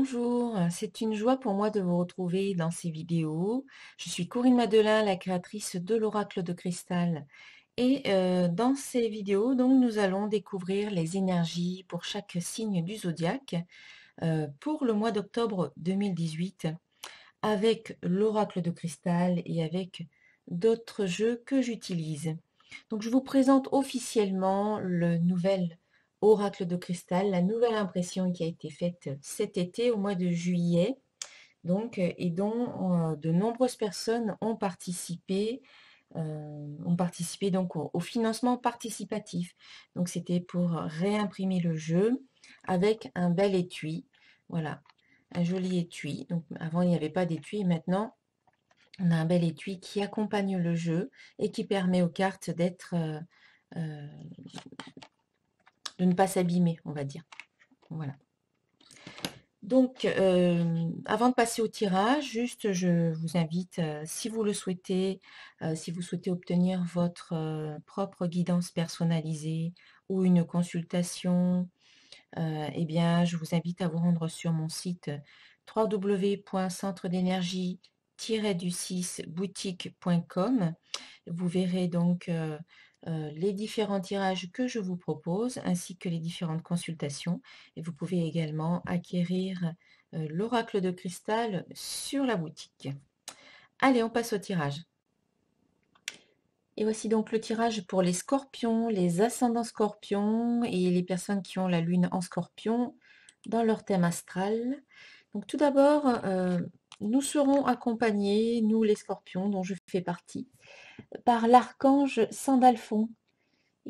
Bonjour, c'est une joie pour moi de vous retrouver dans ces vidéos. Je suis Corinne Madelin, la créatrice de l'Oracle de Cristal. Et dans ces vidéos, donc, nous allons découvrir les énergies pour chaque signe du zodiaque pour le mois d'octobre 2018 avec l'Oracle de Cristal et avec d'autres jeux que j'utilise. Donc, je vous présente officiellement le nouvel Oracle de Cristal, la nouvelle impression qui a été faite cet été au mois de juillet, donc, et dont de nombreuses personnes ont participé donc au financement participatif. Donc, c'était pour réimprimer le jeu avec un bel étui. Voilà, un joli étui. Donc, avant, il n'y avait pas d'étui, et maintenant, on a un bel étui qui accompagne le jeu et qui permet aux cartes euh, de ne pas s'abîmer, on va dire. Voilà. Donc, avant de passer au tirage, juste, je vous invite, si vous le souhaitez, si vous souhaitez obtenir votre propre guidance personnalisée ou une consultation, eh bien, je vous invite à vous rendre sur mon site www.centredénergie-du6boutique.com. Vous verrez donc les différents tirages que je vous propose, ainsi que les différentes consultations. Et vous pouvez également acquérir l'oracle de cristal sur la boutique. Allez, on passe au tirage. Et voici donc le tirage pour les scorpions, les ascendants scorpions et les personnes qui ont la lune en scorpion dans leur thème astral. Donc tout d'abord, nous serons accompagnés, nous les scorpions, dont je fais partie, par l'archange Sandalphon,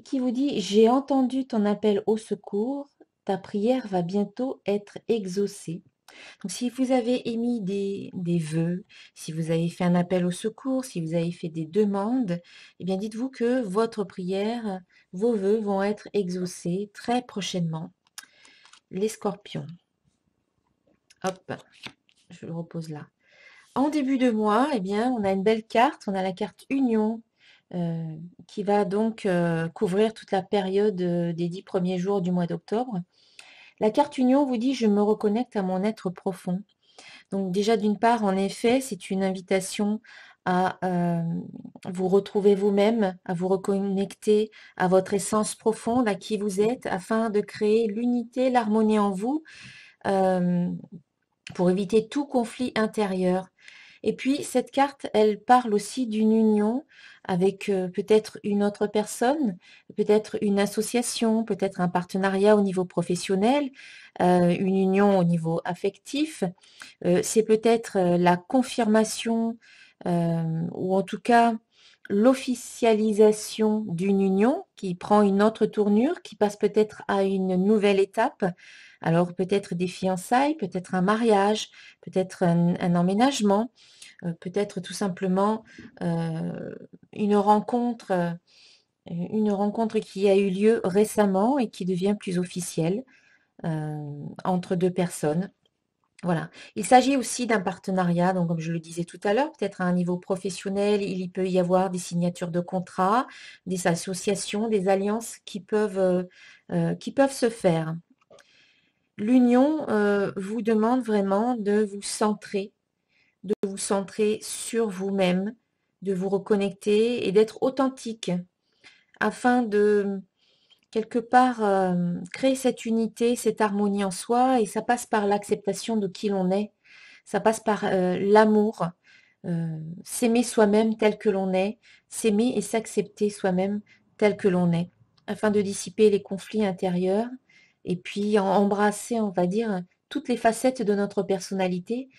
qui vous dit: j'ai entendu ton appel au secours, ta prière va bientôt être exaucée. Donc, si vous avez émis des vœux, si vous avez fait un appel au secours, si vous avez fait des demandes, eh bien, dites-vous que votre prière, vos vœux vont être exaucés très prochainement. Les scorpions. Hop, je le repose là. En début de mois, eh bien, on a une belle carte, on a la carte Union, qui va donc couvrir toute la période des 10 premiers jours du mois d'octobre. La carte Union vous dit: je me reconnecte à mon être profond. Donc déjà, d'une part, en effet, c'est une invitation à vous retrouver vous-même, à vous reconnecter à votre essence profonde, à qui vous êtes, afin de créer l'unité, l'harmonie en vous, euh, pour éviter tout conflit intérieur. Et puis, cette carte, elle parle aussi d'une union avec peut-être une autre personne, peut-être une association, peut-être un partenariat au niveau professionnel, une union au niveau affectif. C'est peut-être la confirmation ou en tout cas l'officialisation d'une union qui prend une autre tournure, qui passe peut-être à une nouvelle étape. Alors peut-être des fiançailles, peut-être un mariage, peut-être un emménagement, peut-être tout simplement une rencontre qui a eu lieu récemment et qui devient plus officielle entre deux personnes. Voilà. Il s'agit aussi d'un partenariat, donc comme je le disais tout à l'heure, peut-être à un niveau professionnel, il peut y avoir des signatures de contrats, des associations, des alliances qui peuvent se faire. L'union vous demande vraiment de vous centrer sur vous-même, de vous reconnecter et d'être authentique afin de quelque part créer cette unité, cette harmonie en soi, et ça passe par l'acceptation de qui l'on est, ça passe par l'amour, s'aimer soi-même tel que l'on est, s'aimer et s'accepter soi-même tel que l'on est, afin de dissiper les conflits intérieurs et puis embrasser, on va dire, toutes les facettes de notre personnalité,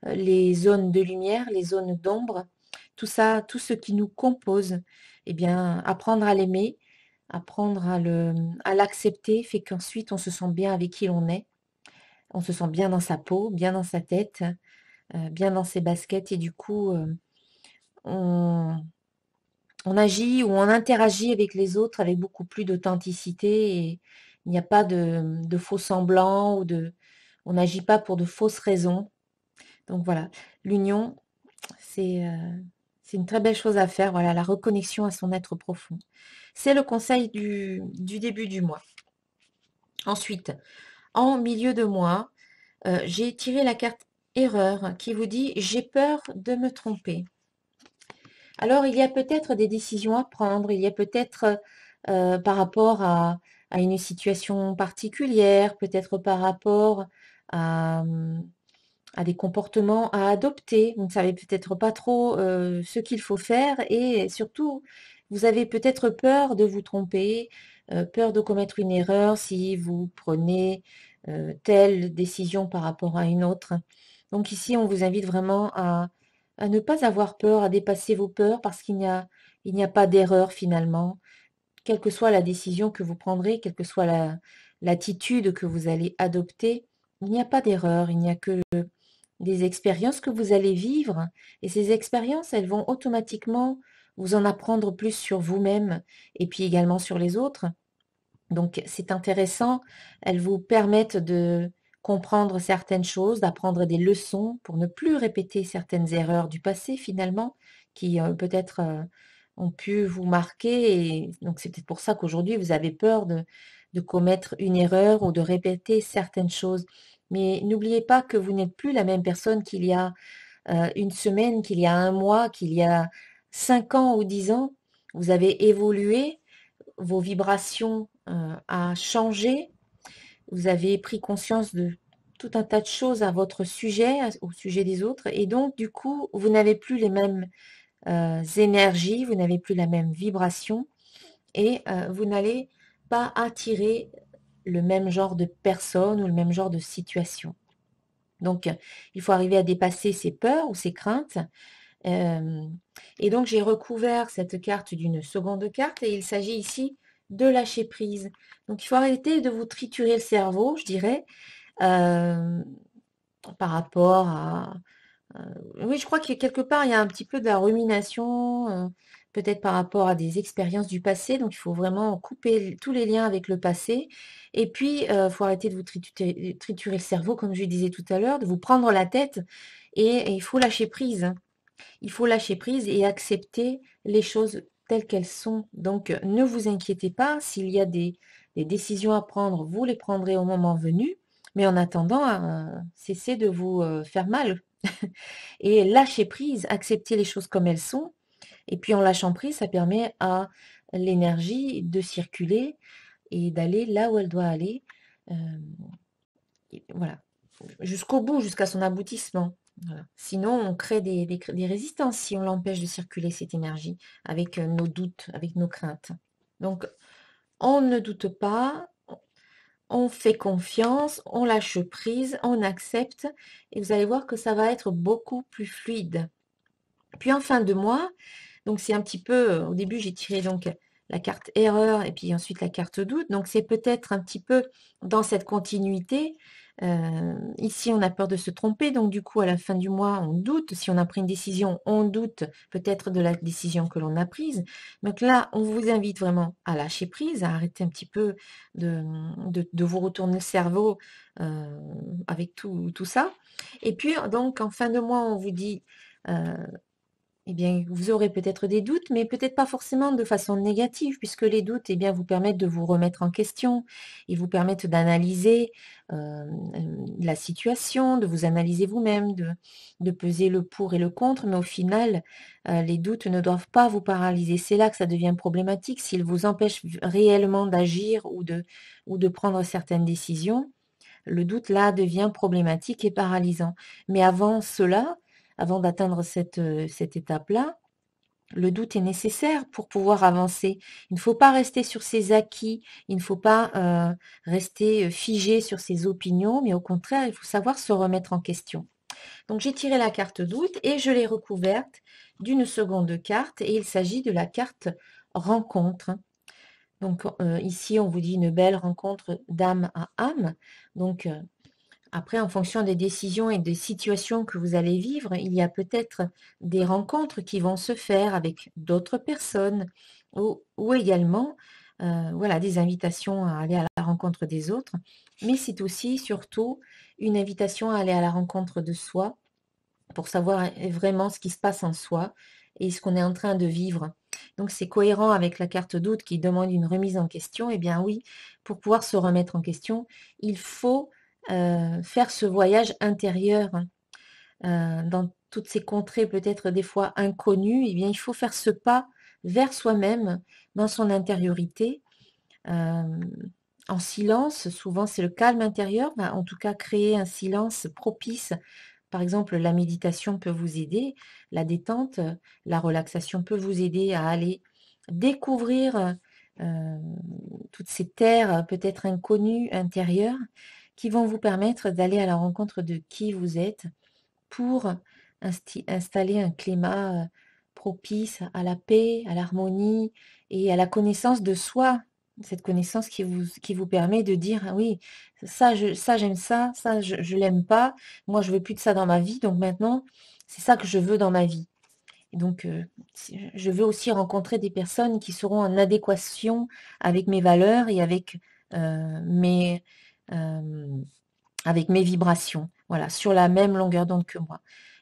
les zones de lumière, les zones d'ombre, tout ça, tout ce qui nous compose, eh bien, apprendre à l'aimer, apprendre à l'accepter fait qu'ensuite on se sent bien avec qui l'on est, on se sent bien dans sa peau, bien dans sa tête, bien dans ses baskets et du coup on, on agit ou on interagit avec les autres avec beaucoup plus d'authenticité et il n'y a pas de faux semblants on n'agit pas pour de fausses raisons. Donc voilà, l'union, c'est une très belle chose à faire, voilà, la reconnexion à son être profond. C'est le conseil du début du mois. Ensuite, en milieu de mois, J'ai tiré la carte erreur qui vous dit: «J'ai peur de me tromper». Alors, il y a peut-être des décisions à prendre, il y a peut-être, par rapport à une situation particulière, peut-être par rapport à, à des comportements à adopter. Vous ne savez peut-être pas trop, ce qu'il faut faire et surtout, vous avez peut-être peur de vous tromper, peur de commettre une erreur si vous prenez, telle décision par rapport à une autre. Donc ici, on vous invite vraiment à ne pas avoir peur, à dépasser vos peurs parce il n'y a pas d'erreur finalement. Quelle que soit la décision que vous prendrez, quelle que soit l'attitude que vous allez adopter, il n'y a pas d'erreur, il n'y a que des expériences que vous allez vivre et ces expériences, elles vont automatiquement vous en apprendre plus sur vous-même et puis également sur les autres. Donc c'est intéressant, elles vous permettent de comprendre certaines choses, d'apprendre des leçons pour ne plus répéter certaines erreurs du passé finalement qui peut-être ont pu vous marquer et donc c'est peut-être pour ça qu'aujourd'hui vous avez peur de commettre une erreur ou de répéter certaines choses. Mais n'oubliez pas que vous n'êtes plus la même personne qu'il y a une semaine, qu'il y a un mois, qu'il y a 5 ans ou 10 ans. Vous avez évolué, vos vibrations a changé, vous avez pris conscience de tout un tas de choses à votre sujet, au sujet des autres, et donc du coup, vous n'avez plus les mêmes énergies, vous n'avez plus la même vibration, et vous n'allez pas attirer le même genre de personne ou le même genre de situation. Donc, il faut arriver à dépasser ses peurs ou ses craintes. Euh, et donc, j'ai recouvert cette carte d'une seconde carte et il s'agit ici de lâcher prise. Donc, il faut arrêter de vous triturer le cerveau, je dirais, euh, par rapport à... oui, je crois que quelque part, il y a un petit peu de la rumination, peut-être par rapport à des expériences du passé. Donc, il faut vraiment couper tous les liens avec le passé. Et puis, il faut arrêter de vous triturer le cerveau, comme je le disais tout à l'heure, de vous prendre la tête et il faut lâcher prise. Il faut lâcher prise et accepter les choses telles qu'elles sont. Donc, ne vous inquiétez pas, s'il y a des décisions à prendre, vous les prendrez au moment venu. Mais en attendant, cessez de vous faire mal. Et lâcher prise, accepter les choses comme elles sont. Et puis en lâchant prise, ça permet à l'énergie de circuler et d'aller là où elle doit aller. euh, voilà, jusqu'au bout, jusqu'à son aboutissement. Voilà. Sinon, on crée des résistances si on l'empêche de circuler cette énergie avec nos doutes, avec nos craintes. Donc, on ne doute pas, on fait confiance, on lâche prise, on accepte et vous allez voir que ça va être beaucoup plus fluide. Puis en fin de mois, donc c'est un petit peu, au début j'ai tiré donc la carte erreur et puis ensuite la carte doute. Donc c'est peut-être un petit peu dans cette continuité. Ici on a peur de se tromper, donc du coup à la fin du mois on doute. Si on a pris une décision, on doute peut-être de la décision que l'on a prise. Donc là on vous invite vraiment à lâcher prise, à arrêter un petit peu de vous retourner le cerveau avec tout ça. Et puis donc en fin de mois on vous dit... euh, eh bien, vous aurez peut-être des doutes, mais peut-être pas forcément de façon négative, puisque les doutes, eh bien, vous permettent de vous remettre en question, ils vous permettent d'analyser la situation, de vous analyser vous-même, de peser le pour et le contre, mais au final, les doutes ne doivent pas vous paralyser. C'est là que ça devient problématique, s'ils vous empêchent réellement d'agir ou de prendre certaines décisions. Le doute, là, devient problématique et paralysant. Mais avant cela, avant d'atteindre cette étape-là, le doute est nécessaire pour pouvoir avancer. Il ne faut pas rester sur ses acquis, il ne faut pas rester figé sur ses opinions, mais au contraire, il faut savoir se remettre en question. Donc j'ai tiré la carte doute et je l'ai recouverte d'une seconde carte et il s'agit de la carte rencontre. Donc ici, on vous dit une belle rencontre d'âme à âme. Donc après, en fonction des décisions et des situations que vous allez vivre, il y a peut-être des rencontres qui vont se faire avec d'autres personnes ou également voilà, des invitations à aller à la rencontre des autres. Mais c'est aussi, surtout, une invitation à aller à la rencontre de soi pour savoir vraiment ce qui se passe en soi et ce qu'on est en train de vivre. Donc c'est cohérent avec la carte doute qui demande une remise en question. Eh bien oui, pour pouvoir se remettre en question, il faut faire ce voyage intérieur dans toutes ces contrées peut-être des fois inconnues, eh bien, il faut faire ce pas vers soi-même, dans son intériorité, euh, en silence. Souvent, c'est le calme intérieur, mais en tout cas, créer un silence propice. Par exemple, la méditation peut vous aider, la détente, la relaxation peut vous aider à aller découvrir euh, toutes ces terres peut-être inconnues intérieures qui vont vous permettre d'aller à la rencontre de qui vous êtes pour installer un climat propice à la paix, à l'harmonie et à la connaissance de soi. Cette connaissance qui vous permet de dire, ah oui, ça j'aime ça je l'aime pas, moi je veux plus de ça dans ma vie, donc maintenant c'est ça que je veux dans ma vie. Et donc je veux aussi rencontrer des personnes qui seront en adéquation avec mes valeurs et mes, euh, avec mes vibrations, voilà, sur la même longueur d'onde que moi.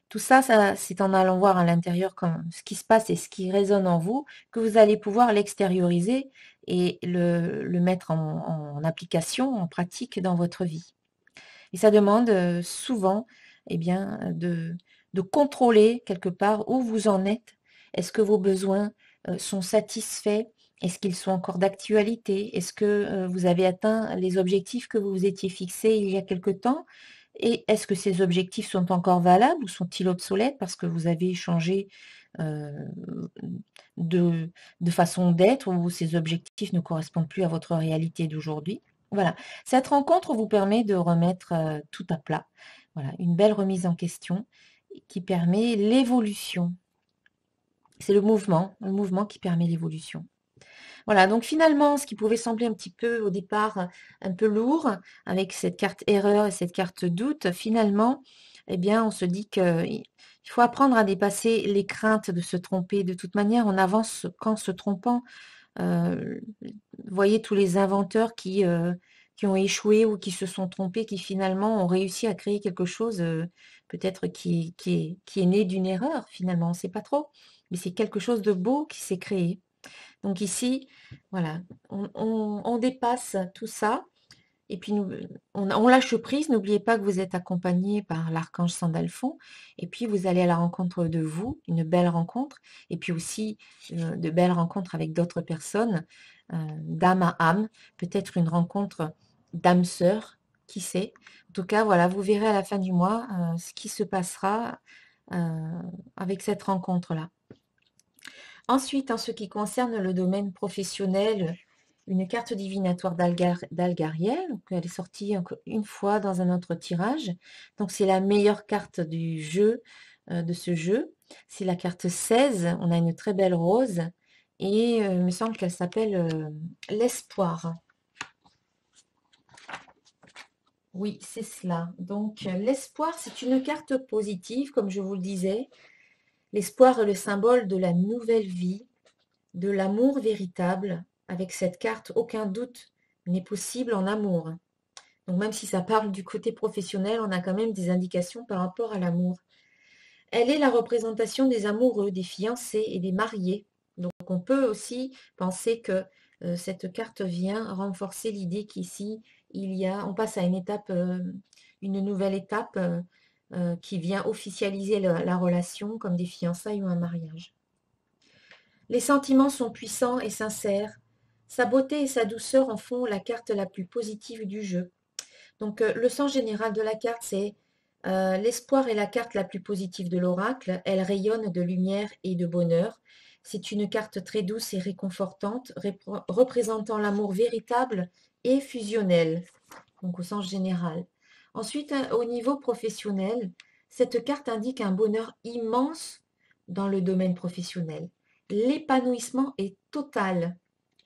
Tout ça, c'est en allant voir à l'intérieur ce qui se passe et ce qui résonne en vous que vous allez pouvoir l'extérioriser et le mettre en application, en pratique dans votre vie. Et ça demande souvent eh bien, de contrôler quelque part où vous en êtes. Est-ce que vos besoins sont satisfaits? Est-ce qu'ils sont encore d'actualité? Est-ce que vous avez atteint les objectifs que vous vous étiez fixés il y a quelque temps? Et est-ce que ces objectifs sont encore valables ou sont-ils obsolètes parce que vous avez changé euh, de, de façon d'être ou ces objectifs ne correspondent plus à votre réalité d'aujourd'hui? Voilà. Cette rencontre vous permet de remettre tout à plat. Voilà, une belle remise en question qui permet l'évolution. C'est le mouvement qui permet l'évolution. Voilà, donc finalement, ce qui pouvait sembler un petit peu au départ un peu lourd avec cette carte erreur et cette carte doute, finalement, eh bien, on se dit qu'il faut apprendre à dépasser les craintes de se tromper. De toute manière, on avance qu'en se trompant. Vous voyez tous les inventeurs qui ont échoué ou qui se sont trompés, qui finalement ont réussi à créer quelque chose peut-être qui est né d'une erreur finalement, on ne sait pas trop, mais c'est quelque chose de beau qui s'est créé. Donc ici, voilà, on dépasse tout ça et puis on lâche prise. N'oubliez pas que vous êtes accompagné par l'archange Sandalphon et puis vous allez à la rencontre de vous, une belle rencontre, et puis aussi de belles rencontres avec d'autres personnes, d'âme à âme, peut-être une rencontre d'âme sœur, qui sait. En tout cas, voilà, vous verrez à la fin du mois ce qui se passera euh, avec cette rencontre-là. Ensuite, en ce qui concerne le domaine professionnel, une carte divinatoire d'Algariel. Elle est sortie une fois dans un autre tirage. Donc, c'est la meilleure carte du jeu, de ce jeu. C'est la carte 16. On a une très belle rose. Et il me semble qu'elle s'appelle l'espoir. Oui, c'est cela. Donc, l'espoir, c'est une carte positive, comme je vous le disais. L'espoir est le symbole de la nouvelle vie, de l'amour véritable. Avec cette carte, aucun doute n'est possible en amour. Donc même si ça parle du côté professionnel, on a quand même des indications par rapport à l'amour. Elle est la représentation des amoureux, des fiancés et des mariés. Donc on peut aussi penser que cette carte vient renforcer l'idée qu'ici, on passe à une étape, une nouvelle étape qui vient officialiser la relation comme des fiançailles ou un mariage. Les sentiments sont puissants et sincères. Sa beauté et sa douceur en font la carte la plus positive du jeu. Donc, le sens général de la carte, c'est l'espoir est la carte la plus positive de l'oracle. Elle rayonne de lumière et de bonheur. C'est une carte très douce et réconfortante, représentant l'amour véritable et fusionnel, donc au sens général. Ensuite, au niveau professionnel, cette carte indique un bonheur immense dans le domaine professionnel. L'épanouissement est total.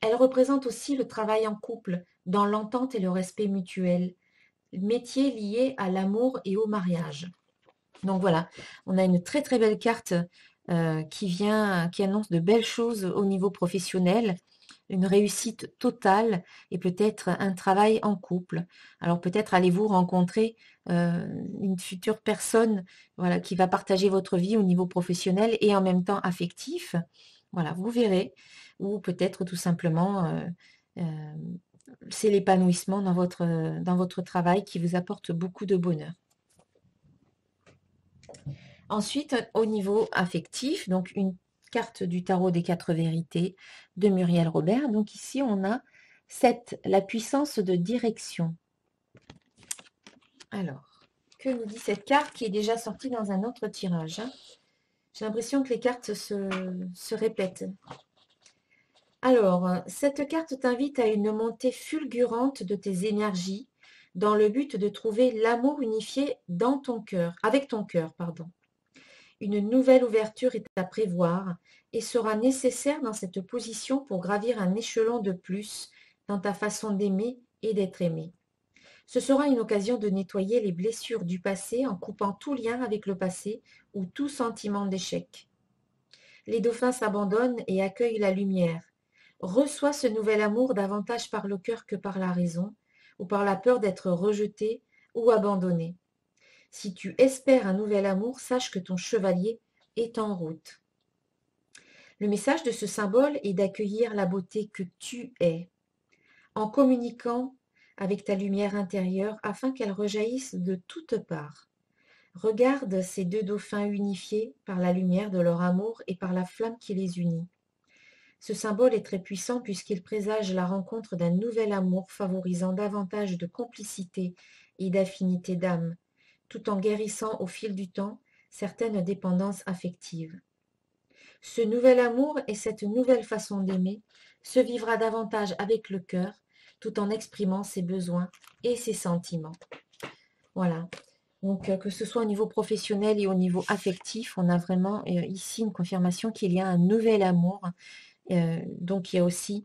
Elle représente aussi le travail en couple, dans l'entente et le respect mutuel, métier lié à l'amour et au mariage. Donc voilà, on a une très très belle carte qui annonce de belles choses au niveau professionnel, une réussite totale et peut-être un travail en couple. Alors peut-être allez-vous rencontrer une future personne, voilà, qui va partager votre vie au niveau professionnel et en même temps affectif. Voilà, vous verrez. Ou peut-être tout simplement euh, c'est l'épanouissement dans votre travail qui vous apporte beaucoup de bonheur. Ensuite, au niveau affectif, donc une carte du tarot des 4 vérités de Muriel Robert. Donc ici, on a 7, la puissance de direction. Alors, que nous dit cette carte qui est déjà sortie dans un autre tirage, hein? J'ai l'impression que les cartes se répètent. Alors, cette carte t'invite à une montée fulgurante de tes énergies dans le but de trouver l'amour unifié dans ton cœur, avec ton cœur, pardon. Une nouvelle ouverture est à prévoir et sera nécessaire dans cette position pour gravir un échelon de plus dans ta façon d'aimer et d'être aimé. Ce sera une occasion de nettoyer les blessures du passé en coupant tout lien avec le passé ou tout sentiment d'échec. Les dauphins s'abandonnent et accueillent la lumière. Reçois ce nouvel amour davantage par le cœur que par la raison, ou par la peur d'être rejeté ou abandonné. Si tu espères un nouvel amour, sache que ton chevalier est en route. Le message de ce symbole est d'accueillir la beauté que tu es, en communiquant avec ta lumière intérieure afin qu'elle rejaillisse de toutes parts. Regarde ces deux dauphins unifiés par la lumière de leur amour et par la flamme qui les unit. Ce symbole est très puissant puisqu'il présage la rencontre d'un nouvel amour favorisant davantage de complicité et d'affinité d'âme, tout en guérissant au fil du temps certaines dépendances affectives. Ce nouvel amour et cette nouvelle façon d'aimer se vivra davantage avec le cœur, tout en exprimant ses besoins et ses sentiments. Voilà. Donc, que ce soit au niveau professionnel et au niveau affectif, on a vraiment ici une confirmation qu'il y a un nouvel amour. Donc, il y a aussi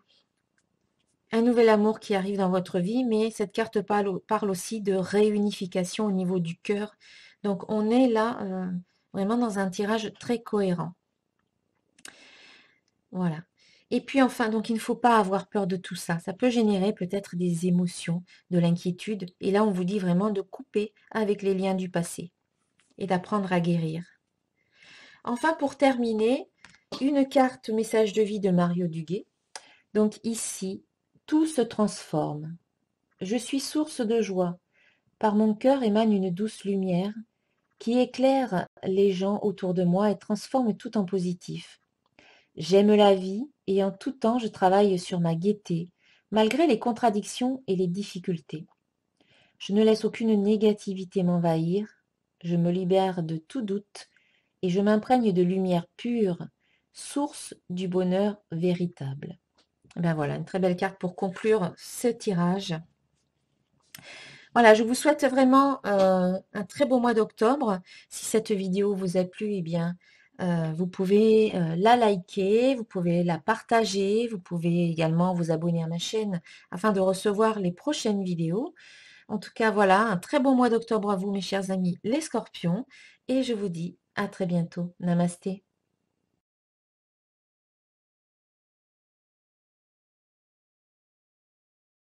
un nouvel amour qui arrive dans votre vie, mais cette carte parle aussi de réunification au niveau du cœur. Donc, on est là vraiment dans un tirage très cohérent. Voilà. Et puis enfin, donc il ne faut pas avoir peur de tout ça. Ça peut générer peut-être des émotions, de l'inquiétude. Et là, on vous dit vraiment de couper avec les liens du passé et d'apprendre à guérir. Enfin, pour terminer, une carte message de vie de Mario Duguay. Donc ici, tout se transforme. Je suis source de joie. Par mon cœur émane une douce lumière qui éclaire les gens autour de moi et transforme tout en positif. J'aime la vie et en tout temps je travaille sur ma gaieté, malgré les contradictions et les difficultés. Je ne laisse aucune négativité m'envahir, je me libère de tout doute et je m'imprègne de lumière pure, source du bonheur véritable. Ben voilà, une très belle carte pour conclure ce tirage. Voilà, je vous souhaite vraiment un très beau mois d'octobre. Si cette vidéo vous a plu, eh bien, vous pouvez la liker, vous pouvez la partager, vous pouvez également vous abonner à ma chaîne afin de recevoir les prochaines vidéos. En tout cas, voilà, un très beau mois d'octobre à vous, mes chers amis, les scorpions. Et je vous dis à très bientôt. Namasté.